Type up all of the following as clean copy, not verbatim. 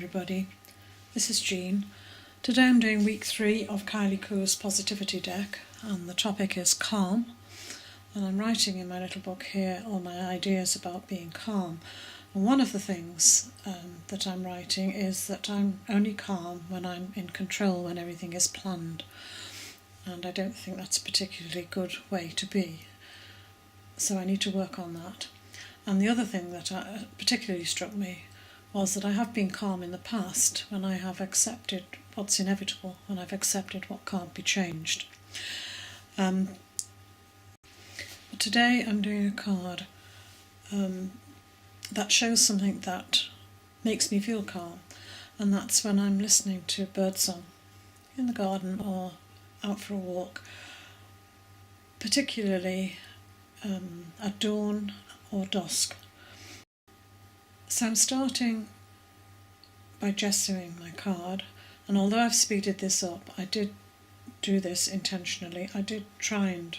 everybody, this is Jean. Today I'm doing week 3 of Kylie Koo's Positivity Deck, and the topic is calm. And I'm writing in my little book here all my ideas about being calm. And one of the things that I'm writing is that I'm only calm when I'm in control, when everything is planned. And I don't think that's a particularly good way to be. So I need to work on that. And the other thing that particularly struck me was that I have been calm in the past when I have accepted what's inevitable, when I've accepted what can't be changed. But today I'm doing a card that shows something that makes me feel calm, and that's when I'm listening to birdsong in the garden or out for a walk, particularly at dawn or dusk. So I'm starting by gessoing my card, and although I've speeded this up, I did do this intentionally. I did try and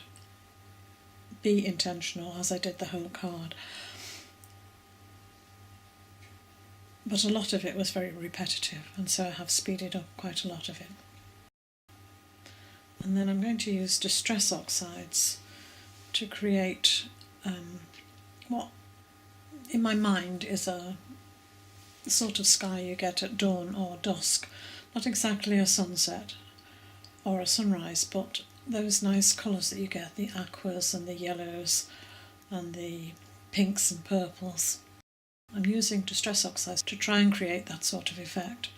be intentional as I did the whole card, but a lot of it was very repetitive, and so I have speeded up quite a lot of it. And then I'm going to use distress oxides to create what in my mind is a sort of sky you get at dawn or dusk. Not exactly a sunset or a sunrise, but those nice colours that you get, the aquas and the yellows and the pinks and purples. I'm using distress oxides to try and create that sort of effect.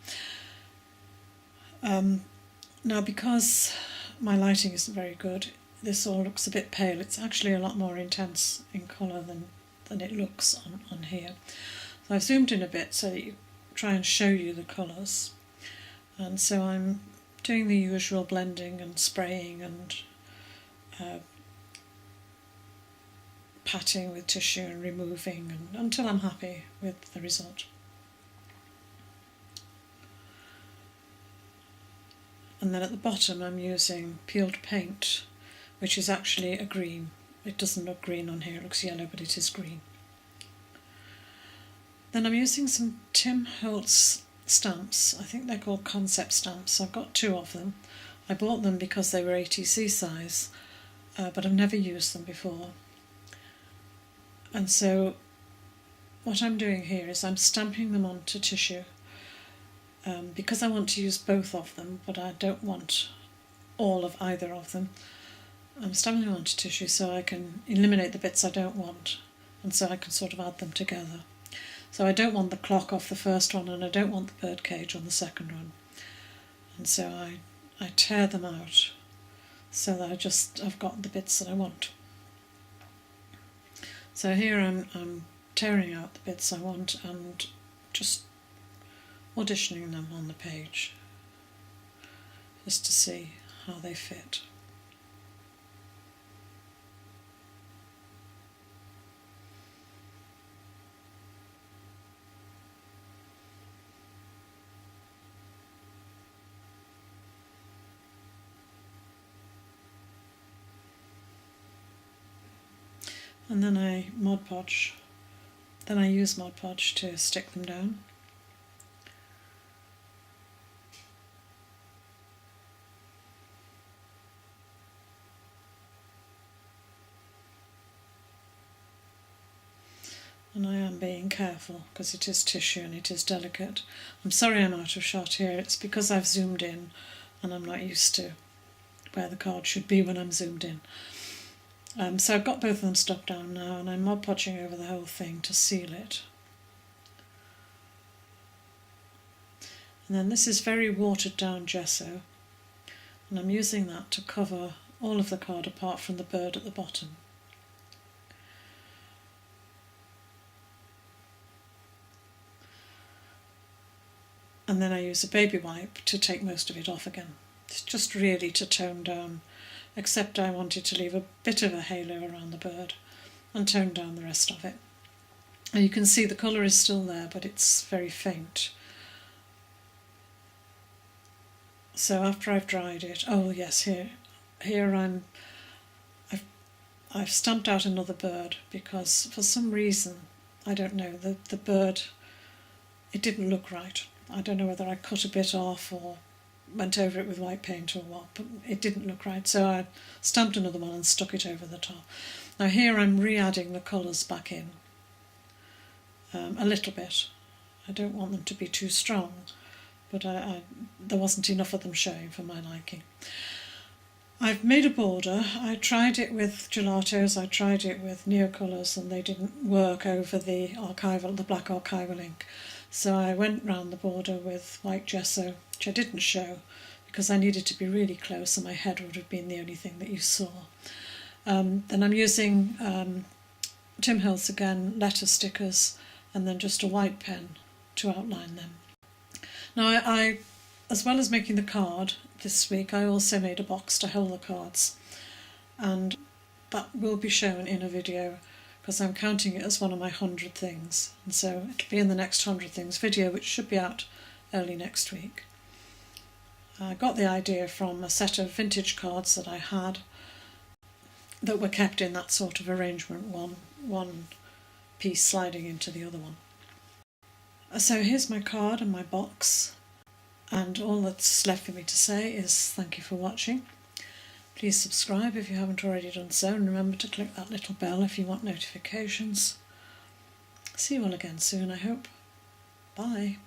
Now, because my lighting isn't very good, this all looks a bit pale. It's actually a lot more intense in colour than it looks on here. So I've zoomed in a bit so that you try and show you the colours. And so I'm doing the usual blending and spraying and patting with tissue and removing until I'm happy with the result. And then at the bottom I'm using peeled paint, which is actually a green. It doesn't look green on here, it looks yellow, but it is green. Then I'm using some Tim Holtz stamps. I think they're called concept stamps. I've got 2 of them. I bought them because they were ATC size, but I've never used them before. And so what I'm doing here is I'm stamping them onto tissue because I want to use both of them, but I don't want all of either of them. I'm stamping them onto tissue so I can eliminate the bits I don't want, and so I can sort of add them together. So I don't want the clock off the first one, and I don't want the birdcage on the second one. And so I tear them out so that I've got the bits that I want. So here I'm tearing out the bits I want and just auditioning them on the page just to see how they fit. And then I Mod Podge. Then I use Mod Podge to stick them down. And I am being careful because it is tissue and it is delicate. I'm sorry I'm out of shot here. It's because I've zoomed in and I'm not used to where the card should be when I'm zoomed in. So I've got both of them stuck down now, and I'm Mod Podging over the whole thing to seal it. And then this is very watered down gesso, and I'm using that to cover all of the card apart from the bird at the bottom. And then I use a baby wipe to take most of it off again. It's just really to tone down, except I wanted to leave a bit of a halo around the bird and tone down the rest of it. And you can see the colour is still there, but it's very faint. So after I've dried it, oh yes, here I've stamped out another bird because for some reason, I don't know, the bird, it didn't look right. I don't know whether I cut a bit off or went over it with white paint or what, but it didn't look right, so I stamped another one and stuck it over the top. Now here I'm re-adding the colours back in a little bit. I don't want them to be too strong, but there wasn't enough of them showing for my liking. I've made a border. I tried it with gelatos, I tried it with Neocolours, and they didn't work over the black archival ink. So I went round the border with white gesso, which I didn't show because I needed to be really close and my head would have been the only thing that you saw. Then I'm using Tim Holtz again, letter stickers, and then just a white pen to outline them. Now I as well as making the card this week, I also made a box to hold the cards, and that will be shown in a video because I'm counting it as one of my 100 things, and so it'll be in the next 100 things video, which should be out early next week. I got the idea from a set of vintage cards that I had that were kept in that sort of arrangement, one piece sliding into the other one. So here's my card and my box, and all that's left for me to say is thank you for watching. Please subscribe if you haven't already done so, and remember to click that little bell if you want notifications. See you all again soon, I hope. Bye.